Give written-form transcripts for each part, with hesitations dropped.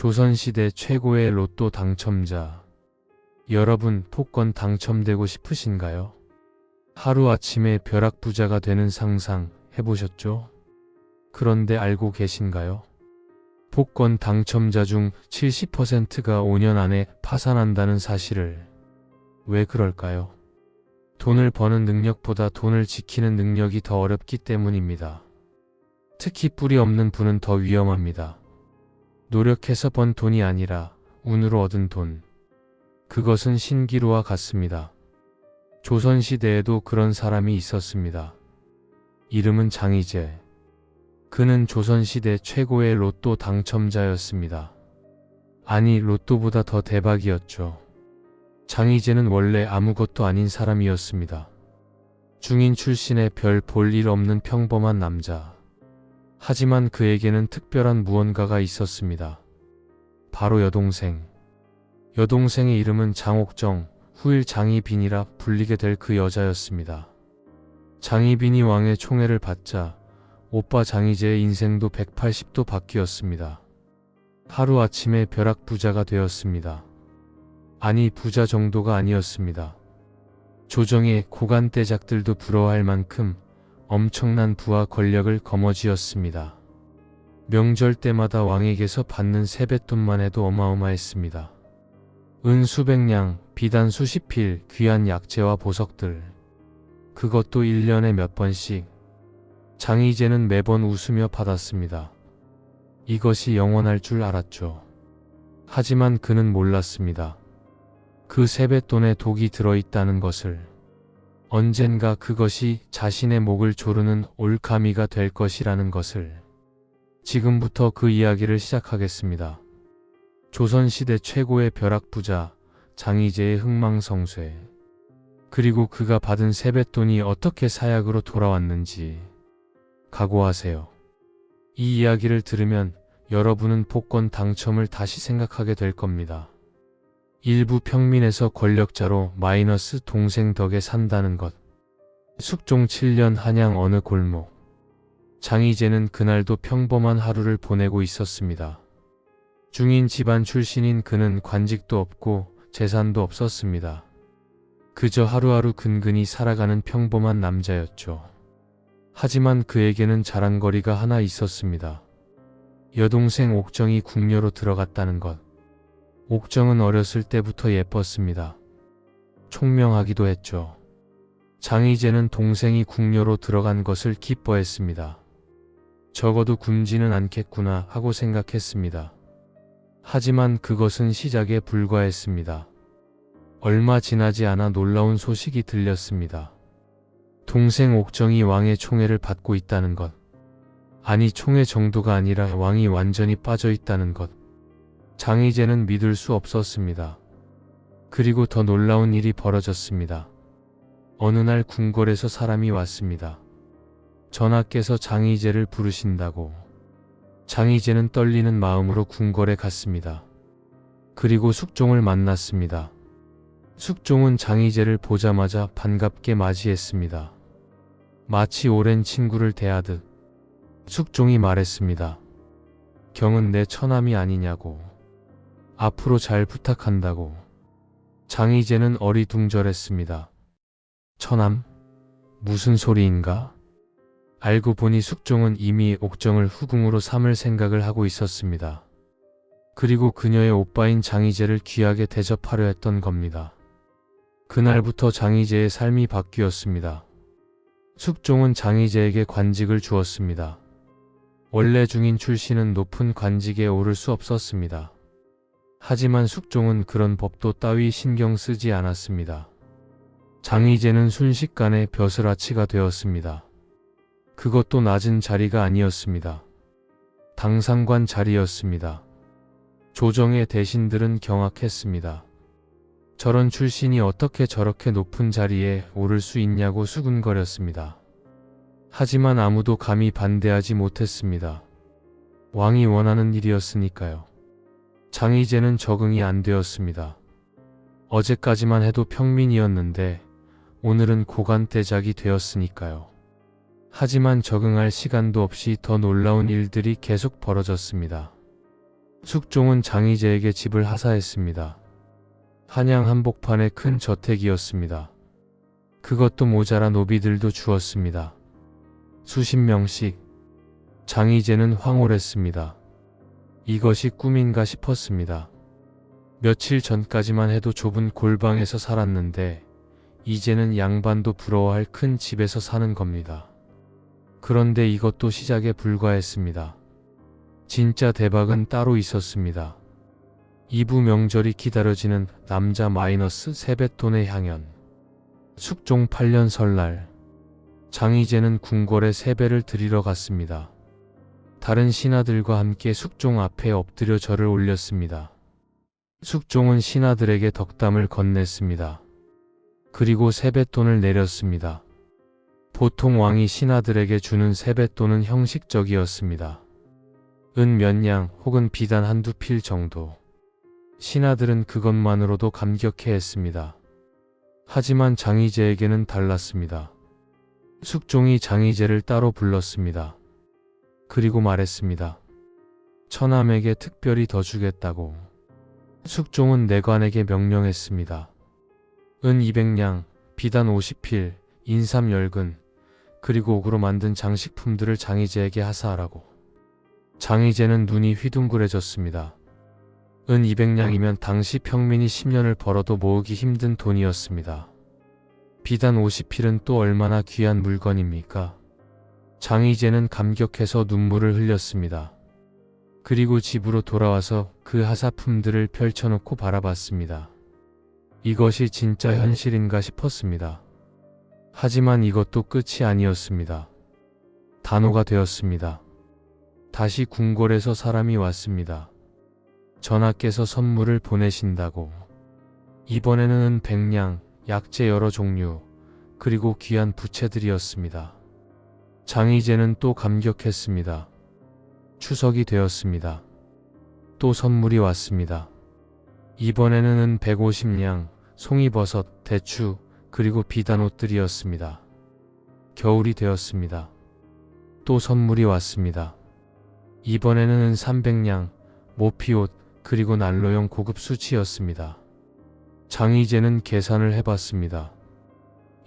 조선시대 최고의 로또 당첨자. 여러분 복권 당첨되고 싶으신가요? 하루아침에 벼락부자가 되는 상상 해보셨죠? 그런데 알고 계신가요? 복권 당첨자 중 70%가 5년 안에 파산한다는 사실을. 왜 그럴까요? 돈을 버는 능력보다 돈을 지키는 능력이 더 어렵기 때문입니다. 특히 뿌리 없는 부는 더 위험합니다. 노력해서 번 돈이 아니라 운으로 얻은 돈. 그것은 신기루와 같습니다. 조선시대에도 그런 사람이 있었습니다. 이름은 장희재. 그는 조선시대 최고의 로또 당첨자였습니다. 아니, 로또보다 더 대박이었죠. 장희재는 원래 아무것도 아닌 사람이었습니다. 중인 출신의 별 볼 일 없는 평범한 남자. 하지만 그에게는 특별한 무언가가 있었습니다. 바로 여동생. 여동생의 이름은 장옥정, 후일 장희빈이라 불리게 될 그 여자였습니다. 장희빈이 왕의 총애를 받자 오빠 장희재의 인생도 180도 바뀌었습니다. 하루아침에 벼락부자가 되었습니다. 아니, 부자 정도가 아니었습니다. 조정의 고관대작들도 부러워할 만큼 엄청난 부와 권력을 거머쥐었습니다. 명절 때마다 왕에게서 받는 세뱃돈만 해도 어마어마했습니다. 은 수백 냥, 비단 수십 필, 귀한 약재와 보석들. 그것도 1년에 몇 번씩. 장희재는 매번 웃으며 받았습니다. 이것이 영원할 줄 알았죠. 하지만 그는 몰랐습니다. 그 세뱃돈에 독이 들어있다는 것을. 언젠가 그것이 자신의 목을 조르는 올가미가 될 것이라는 것을. 지금부터 그 이야기를 시작하겠습니다. 조선시대 최고의 벼락부자 장희재의 흥망성쇠. 그리고 그가 받은 세뱃돈이 어떻게 사약으로 돌아왔는지. 각오하세요. 이 이야기를 들으면 여러분은 복권 당첨을 다시 생각하게 될 겁니다. 일부 평민에서 권력자로 마이너스 동생 덕에 산다는 것. 숙종 7년 한양 어느 골목. 장희재는 그날도 평범한 하루를 보내고 있었습니다. 중인 집안 출신인 그는 관직도 없고 재산도 없었습니다. 그저 하루하루 근근히 살아가는 평범한 남자였죠. 하지만 그에게는 자랑거리가 하나 있었습니다. 여동생 옥정이 궁녀로 들어갔다는 것. 옥정은 어렸을 때부터 예뻤습니다. 총명하기도 했죠. 장희재는 동생이 궁녀로 들어간 것을 기뻐했습니다. 적어도 굶지는 않겠구나 하고 생각했습니다. 하지만 그것은 시작에 불과했습니다. 얼마 지나지 않아 놀라운 소식이 들렸습니다. 동생 옥정이 왕의 총애를 받고 있다는 것. 아니, 총애 정도가 아니라 왕이 완전히 빠져 있다는 것. 장희재는 믿을 수 없었습니다. 그리고 더 놀라운 일이 벌어졌습니다. 어느 날 궁궐에서 사람이 왔습니다. 전하께서 장희재를 부르신다고. 장희재는 떨리는 마음으로 궁궐에 갔습니다. 그리고 숙종을 만났습니다. 숙종은 장희재를 보자마자 반갑게 맞이했습니다. 마치 오랜 친구를 대하듯. 숙종이 말했습니다. 경은 내 처남이 아니냐고. 앞으로 잘 부탁한다고. 장희재는 어리둥절했습니다. 처남? 무슨 소리인가? 알고 보니 숙종은 이미 옥정을 후궁으로 삼을 생각을 하고 있었습니다. 그리고 그녀의 오빠인 장희재를 귀하게 대접하려 했던 겁니다. 그날부터 장희재의 삶이 바뀌었습니다. 숙종은 장희재에게 관직을 주었습니다. 원래 중인 출신은 높은 관직에 오를 수 없었습니다. 하지만 숙종은 그런 법도 따위 신경 쓰지 않았습니다. 장희재는 순식간에 벼슬아치가 되었습니다. 그것도 낮은 자리가 아니었습니다. 당상관 자리였습니다. 조정의 대신들은 경악했습니다. 저런 출신이 어떻게 저렇게 높은 자리에 오를 수 있냐고 수군거렸습니다. 하지만 아무도 감히 반대하지 못했습니다. 왕이 원하는 일이었으니까요. 장희재는 적응이 안 되었습니다. 어제까지만 해도 평민이었는데 오늘은 고관대작이 되었으니까요. 하지만 적응할 시간도 없이 더 놀라운 일들이 계속 벌어졌습니다. 숙종은 장희제에게 집을 하사했습니다. 한양 한복판의 큰 저택이었습니다. 그것도 모자라 노비들도 주었습니다. 수십 명씩. 장희제는 황홀했습니다. 이것이 꿈인가 싶었습니다. 며칠 전까지만 해도 좁은 골방에서 살았는데 이제는 양반도 부러워할 큰 집에서 사는 겁니다. 그런데 이것도 시작에 불과했습니다. 진짜 대박은 따로 있었습니다. 이부 명절이 기다려지는 남자 마이너스 세뱃돈의 향연. 숙종 8년 설날, 장희제는 궁궐에 세배를 드리러 갔습니다. 다른 신하들과 함께 숙종 앞에 엎드려 절을 올렸습니다. 숙종은 신하들에게 덕담을 건넸습니다. 그리고 세뱃돈을 내렸습니다. 보통 왕이 신하들에게 주는 세뱃돈은 형식적이었습니다. 은 몇 냥 혹은 비단 한두 필 정도. 신하들은 그것만으로도 감격해했습니다. 하지만 장희제에게는 달랐습니다. 숙종이 장희제를 따로 불렀습니다. 그리고 말했습니다. 처남에게 특별히 더 주겠다고. 숙종은 내관에게 명령했습니다. 은 200냥, 비단 50필, 인삼 10근, 그리고 옥으로 만든 장식품들을 장희제에게 하사하라고. 장희제는 눈이 휘둥그레졌습니다. 은 200냥이면 당시 평민이 10년을 벌어도 모으기 힘든 돈이었습니다. 비단 50필은 또 얼마나 귀한 물건입니까? 장희제는 감격해서 눈물을 흘렸습니다. 그리고 집으로 돌아와서 그 하사품들을 펼쳐놓고 바라봤습니다. 이것이 진짜 현실인가 싶었습니다. 하지만 이것도 끝이 아니었습니다. 단오가 되었습니다. 다시 궁궐에서 사람이 왔습니다. 전하께서 선물을 보내신다고. 이번에는 백냥, 약재 여러 종류, 그리고 귀한 부채들이었습니다. 장희제는 또 감격했습니다. 추석이 되었습니다. 또 선물이 왔습니다. 이번에는 150냥, 송이버섯, 대추, 그리고 비단 옷들이었습니다. 겨울이 되었습니다. 또 선물이 왔습니다. 이번에는 300냥, 모피옷, 그리고 난로용 고급 수치였습니다. 장희제는 계산을 해봤습니다.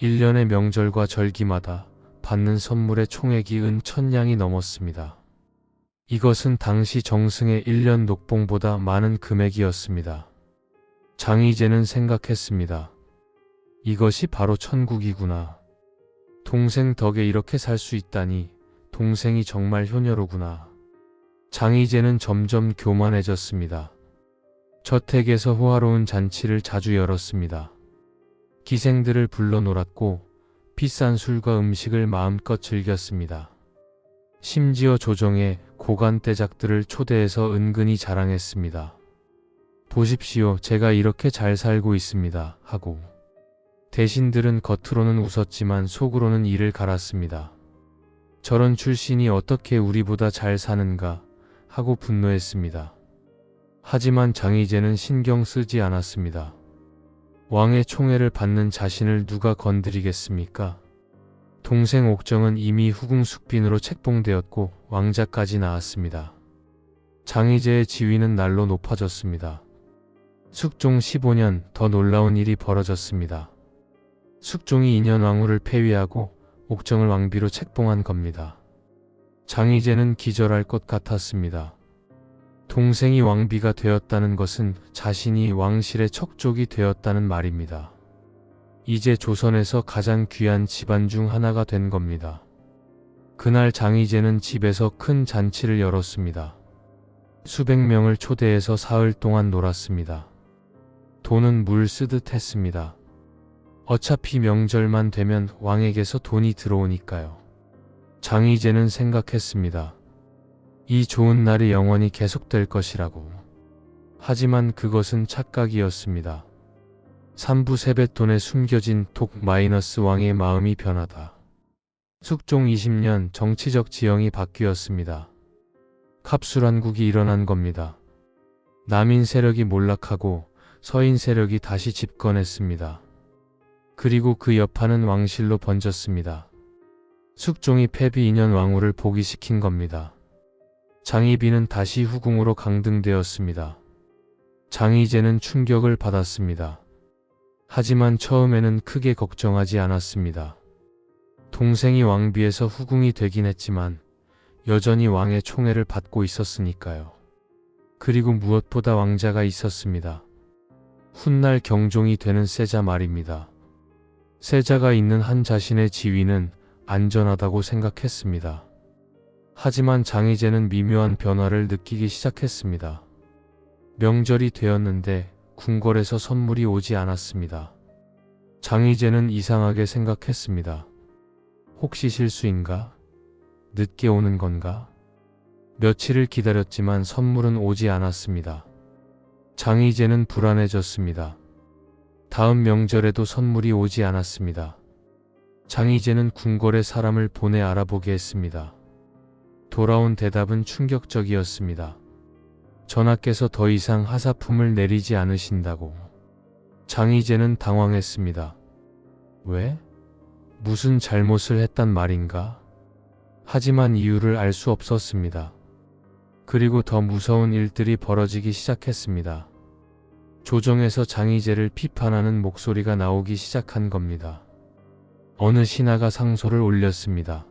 1년의 명절과 절기마다 받는 선물의 총액이 은 1000냥이 넘었습니다. 이것은 당시 정승의 1년 녹봉보다 많은 금액이었습니다. 장희제는 생각했습니다. 이것이 바로 천국이구나. 동생 덕에 이렇게 살 수 있다니 동생이 정말 효녀로구나. 장희제는 점점 교만해졌습니다. 저택에서 호화로운 잔치를 자주 열었습니다. 기생들을 불러 놀았고 비싼 술과 음식을 마음껏 즐겼습니다. 심지어 조정에 고관대작들을 초대해서 은근히 자랑했습니다. 보십시오, 제가 이렇게 잘 살고 있습니다 하고. 대신들은 겉으로는 웃었지만 속으로는 이를 갈았습니다. 저런 출신이 어떻게 우리보다 잘 사는가 하고 분노했습니다. 하지만 장희제는 신경 쓰지 않았습니다. 왕의 총애를 받는 자신을 누가 건드리겠습니까? 동생 옥정은 이미 후궁숙빈으로 책봉되었고 왕자까지 나왔습니다. 장희제의 지위는 날로 높아졌습니다. 숙종 15년 더 놀라운 일이 벌어졌습니다. 숙종이 인현왕후를 폐위하고 옥정을 왕비로 책봉한 겁니다. 장희제는 기절할 것 같았습니다. 동생이 왕비가 되었다는 것은 자신이 왕실의 척족이 되었다는 말입니다. 이제 조선에서 가장 귀한 집안 중 하나가 된 겁니다. 그날 장희제는 집에서 큰 잔치를 열었습니다. 수백 명을 초대해서 사흘 동안 놀았습니다. 돈은 물 쓰듯 했습니다. 어차피 명절만 되면 왕에게서 돈이 들어오니까요. 장희제는 생각했습니다. 이 좋은 날이 영원히 계속될 것이라고. 하지만 그것은 착각이었습니다. 삼부 세뱃돈에 숨겨진 독 마이너스 왕의 마음이 변하다. 숙종 20년 정치적 지형이 바뀌었습니다. 갑술한국이 일어난 겁니다. 남인 세력이 몰락하고 서인 세력이 다시 집권했습니다. 그리고 그 여파는 왕실로 번졌습니다. 숙종이 폐비 인현 왕후를 복위시킨 겁니다. 장희빈은 다시 후궁으로 강등되었습니다. 장희재는 충격을 받았습니다. 하지만 처음에는 크게 걱정하지 않았습니다. 동생이 왕비에서 후궁이 되긴 했지만 여전히 왕의 총애를 받고 있었으니까요. 그리고 무엇보다 왕자가 있었습니다. 훗날 경종이 되는 세자 말입니다. 세자가 있는 한 자신의 지위는 안전하다고 생각했습니다. 하지만 장희재는 미묘한 변화를 느끼기 시작했습니다. 명절이 되었는데 궁궐에서 선물이 오지 않았습니다. 장희재는 이상하게 생각했습니다. 혹시 실수인가? 늦게 오는 건가? 며칠을 기다렸지만 선물은 오지 않았습니다. 장희재는 불안해졌습니다. 다음 명절에도 선물이 오지 않았습니다. 장희재는 궁궐에 사람을 보내 알아보게 했습니다. 돌아온 대답은 충격적이었습니다. 전하께서 더 이상 하사품을 내리지 않으신다고. 장희재는 당황했습니다. 왜? 무슨 잘못을 했단 말인가? 하지만 이유를 알 수 없었습니다. 그리고 더 무서운 일들이 벌어지기 시작했습니다. 조정에서 장희재를 비판하는 목소리가 나오기 시작한 겁니다. 어느 신하가 상소를 올렸습니다.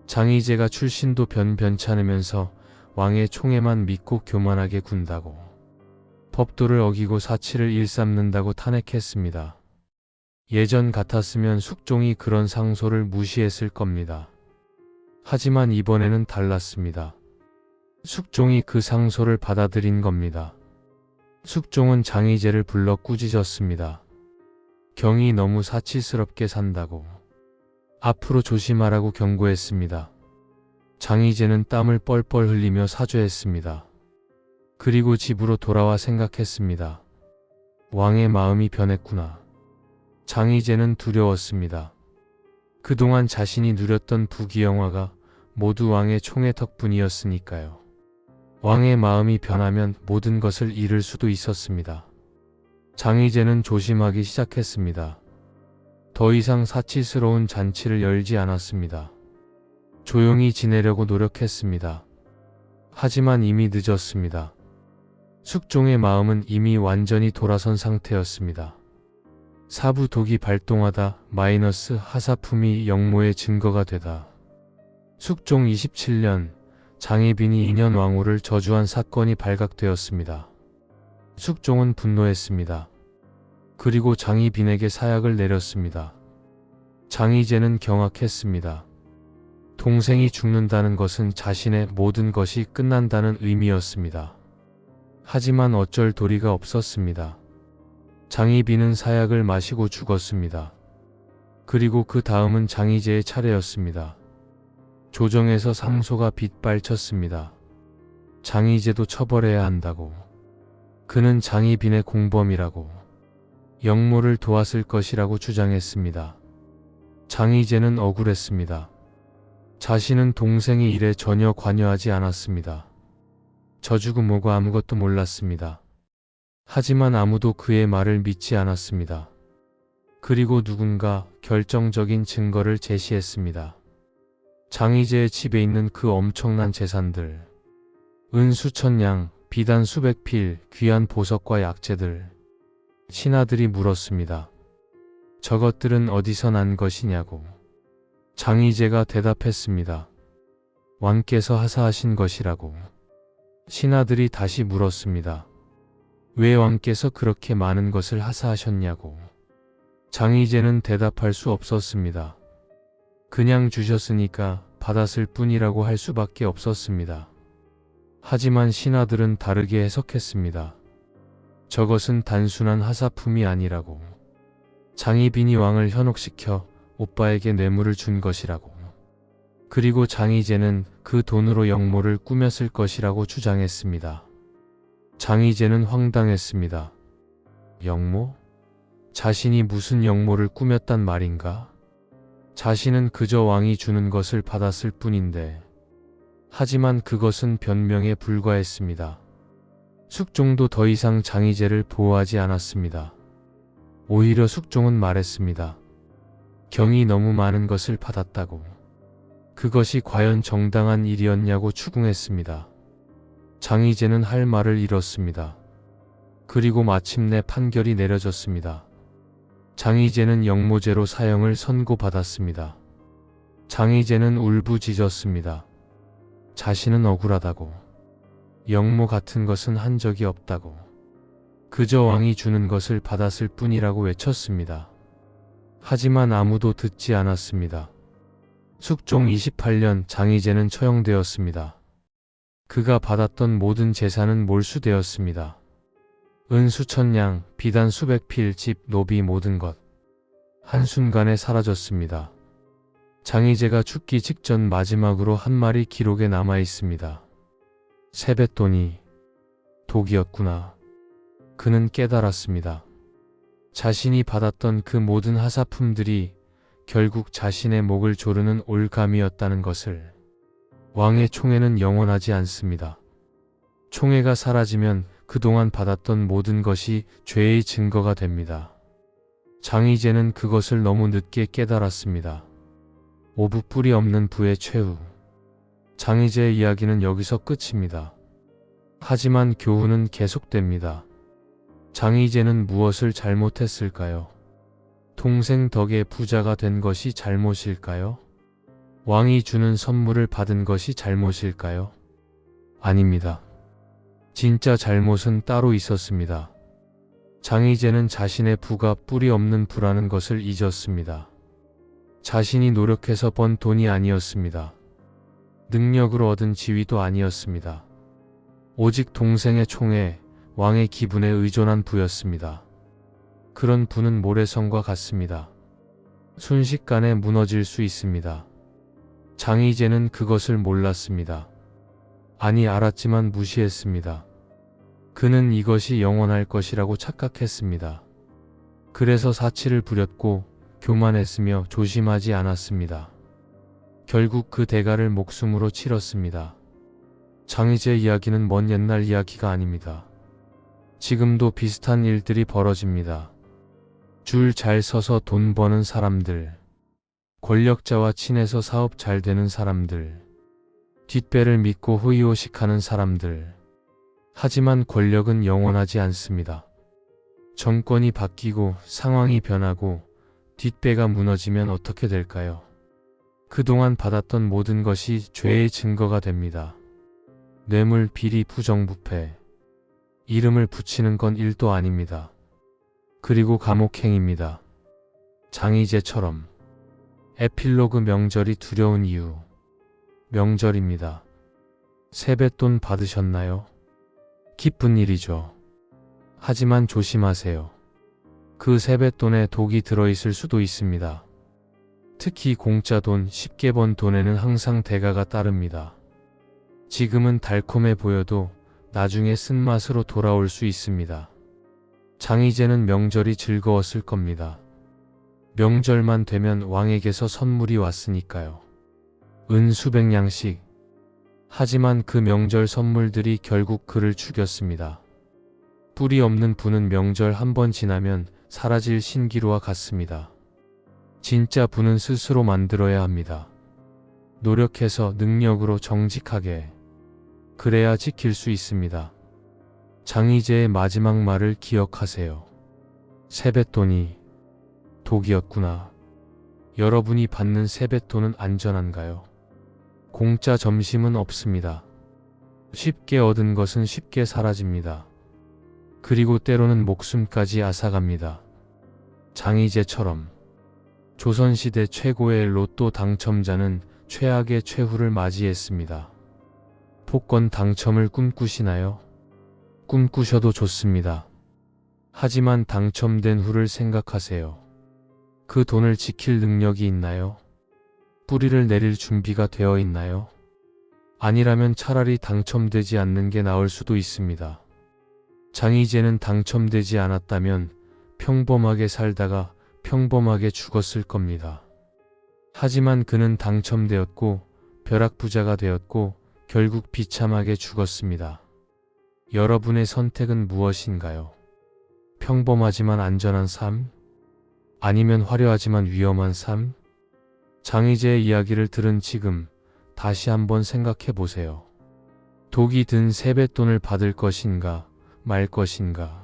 장희재가 출신도 변찮으면서 왕의 총애만 믿고 교만하게 군다고, 법도를 어기고 사치를 일삼는다고 탄핵했습니다. 예전 같았으면 숙종이 그런 상소를 무시했을 겁니다. 하지만 이번에는 달랐습니다. 숙종이 그 상소를 받아들인 겁니다. 숙종은 장희재를 불러 꾸짖었습니다. 경이 너무 사치스럽게 산다고. 앞으로 조심하라고 경고했습니다. 장희재는 땀을 뻘뻘 흘리며 사죄했습니다. 그리고 집으로 돌아와 생각했습니다. 왕의 마음이 변했구나. 장희재는 두려웠습니다. 그동안 자신이 누렸던 부귀영화가 모두 왕의 총애 덕분이었으니까요. 왕의 마음이 변하면 모든 것을 잃을 수도 있었습니다. 장희재는 조심하기 시작했습니다. 더 이상 사치스러운 잔치를 열지 않았습니다. 조용히 지내려고 노력했습니다. 하지만 이미 늦었습니다. 숙종의 마음은 이미 완전히 돌아선 상태였습니다. 사부 독이 발동하다 마이너스 하사품이 영모의 증거가 되다. 숙종 27년 장희빈이 2년 왕후를 저주한 사건이 발각되었습니다. 숙종은 분노했습니다. 그리고 장희빈에게 사약을 내렸습니다. 장희재는 경악했습니다. 동생이 죽는다는 것은 자신의 모든 것이 끝난다는 의미였습니다. 하지만 어쩔 도리가 없었습니다. 장희빈은 사약을 마시고 죽었습니다. 그리고 그 다음은 장희재의 차례였습니다. 조정에서 상소가 빗발쳤습니다. 장희재도 처벌해야 한다고. 그는 장희빈의 공범이라고. 영모를 도왔을 것이라고 주장했습니다. 장희재는 억울했습니다. 자신은 동생의 일에 전혀 관여하지 않았습니다. 저주고 뭐고 아무것도 몰랐습니다. 하지만 아무도 그의 말을 믿지 않았습니다. 그리고 누군가 결정적인 증거를 제시했습니다. 장희재의 집에 있는 그 엄청난 재산들, 은 수천 양, 비단 수백 필, 귀한 보석과 약재들. 신하들이 물었습니다. 저것들은 어디서 난 것이냐고. 장희재가 대답했습니다. 왕께서 하사하신 것이라고. 신하들이 다시 물었습니다. 왜 왕께서 그렇게 많은 것을 하사하셨냐고. 장희재는 대답할 수 없었습니다. 그냥 주셨으니까 받았을 뿐이라고 할 수밖에 없었습니다. 하지만 신하들은 다르게 해석했습니다. 저것은 단순한 하사품이 아니라고. 장희빈이 왕을 현혹시켜 오빠에게 뇌물을 준 것이라고. 그리고 장희재는 그 돈으로 영모를 꾸몄을 것이라고 주장했습니다. 장희재는 황당했습니다. 영모? 자신이 무슨 영모를 꾸몄단 말인가? 자신은 그저 왕이 주는 것을 받았을 뿐인데. 하지만 그것은 변명에 불과했습니다. 숙종도 더 이상 장희재를 보호하지 않았습니다. 오히려 숙종은 말했습니다. 경이 너무 많은 것을 받았다고. 그것이 과연 정당한 일이었냐고 추궁했습니다. 장희재는 할 말을 잃었습니다. 그리고 마침내 판결이 내려졌습니다. 장희재는 영모죄로 사형을 선고받았습니다. 장희재는 울부짖었습니다. 자신은 억울하다고, 영모 같은 것은 한 적이 없다고, 그저 왕이 주는 것을 받았을 뿐이라고 외쳤습니다. 하지만 아무도 듣지 않았습니다. 숙종 28년 장희재는 처형되었습니다. 그가 받았던 모든 재산은 몰수되었습니다. 은 수천 냥, 비단 수백 필, 집, 노비 모든 것 한순간에 사라졌습니다. 장희재가 죽기 직전 마지막으로 한 말이 기록에 남아 있습니다. 세뱃돈이 독이었구나. 그는 깨달았습니다. 자신이 받았던 그 모든 하사품들이 결국 자신의 목을 조르는 올감이었다는 것을. 왕의 총애는 영원하지 않습니다. 총애가 사라지면 그동안 받았던 모든 것이 죄의 증거가 됩니다. 장희재는 그것을 너무 늦게 깨달았습니다. 오부 뿌리 없는 부의 최후. 장희재의 이야기는 여기서 끝입니다. 하지만 교훈은 계속됩니다. 장희재는 무엇을 잘못했을까요? 동생 덕에 부자가 된 것이 잘못일까요? 왕이 주는 선물을 받은 것이 잘못일까요? 아닙니다. 진짜 잘못은 따로 있었습니다. 장희재는 자신의 부가 뿌리 없는 부라는 것을 잊었습니다. 자신이 노력해서 번 돈이 아니었습니다. 능력으로 얻은 지위도 아니었습니다. 오직 동생의 총애, 왕의 기분에 의존한 부였습니다. 그런 부는 모래성과 같습니다. 순식간에 무너질 수 있습니다. 장희재는 그것을 몰랐습니다. 아니, 알았지만 무시했습니다. 그는 이것이 영원할 것이라고 착각했습니다. 그래서 사치를 부렸고 교만했으며 조심하지 않았습니다. 결국 그 대가를 목숨으로 치렀습니다. 장희재 이야기는 먼 옛날 이야기가 아닙니다. 지금도 비슷한 일들이 벌어집니다. 줄 잘 서서 돈 버는 사람들, 권력자와 친해서 사업 잘 되는 사람들, 뒷배를 믿고 호의호식하는 사람들. 하지만 권력은 영원하지 않습니다. 정권이 바뀌고 상황이 변하고 뒷배가 무너지면 어떻게 될까요? 그동안 받았던 모든 것이 죄의 증거가 됩니다. 뇌물, 비리, 부정부패. 이름을 붙이는 건 일도 아닙니다. 그리고 감옥행입니다. 장희재처럼. 에필로그 명절이 두려운 이유. 명절입니다. 세뱃돈 받으셨나요? 기쁜 일이죠. 하지만 조심하세요. 그 세뱃돈에 독이 들어있을 수도 있습니다. 특히 공짜 돈, 쉽게 번 돈에는 항상 대가가 따릅니다. 지금은 달콤해 보여도 나중에 쓴맛으로 돌아올 수 있습니다. 장희재는 명절이 즐거웠을 겁니다. 명절만 되면 왕에게서 선물이 왔으니까요. 은 수백 냥씩. 하지만 그 명절 선물들이 결국 그를 죽였습니다. 뿌리 없는 부는 명절 한 번 지나면 사라질 신기루와 같습니다. 진짜 부는 스스로 만들어야 합니다. 노력해서 능력으로 정직하게. 그래야 지킬 수 있습니다. 장희재의 마지막 말을 기억하세요. 세뱃돈이 독이었구나. 여러분이 받는 세뱃돈은 안전한가요? 공짜 점심은 없습니다. 쉽게 얻은 것은 쉽게 사라집니다. 그리고 때로는 목숨까지 앗아갑니다. 장희재처럼. 조선시대 최고의 로또 당첨자는 최악의 최후를 맞이했습니다. 복권 당첨을 꿈꾸시나요? 꿈꾸셔도 좋습니다. 하지만 당첨된 후를 생각하세요. 그 돈을 지킬 능력이 있나요? 뿌리를 내릴 준비가 되어 있나요? 아니라면 차라리 당첨되지 않는 게 나을 수도 있습니다. 장희재는 당첨되지 않았다면 평범하게 살다가 평범하게 죽었을 겁니다. 하지만 그는 당첨되었고 벼락부자가 되었고 결국 비참하게 죽었습니다. 여러분의 선택은 무엇인가요? 평범하지만 안전한 삶? 아니면 화려하지만 위험한 삶? 장희재의 이야기를 들은 지금 다시 한번 생각해 보세요. 독이 든 세뱃돈을 받을 것인가 말 것인가.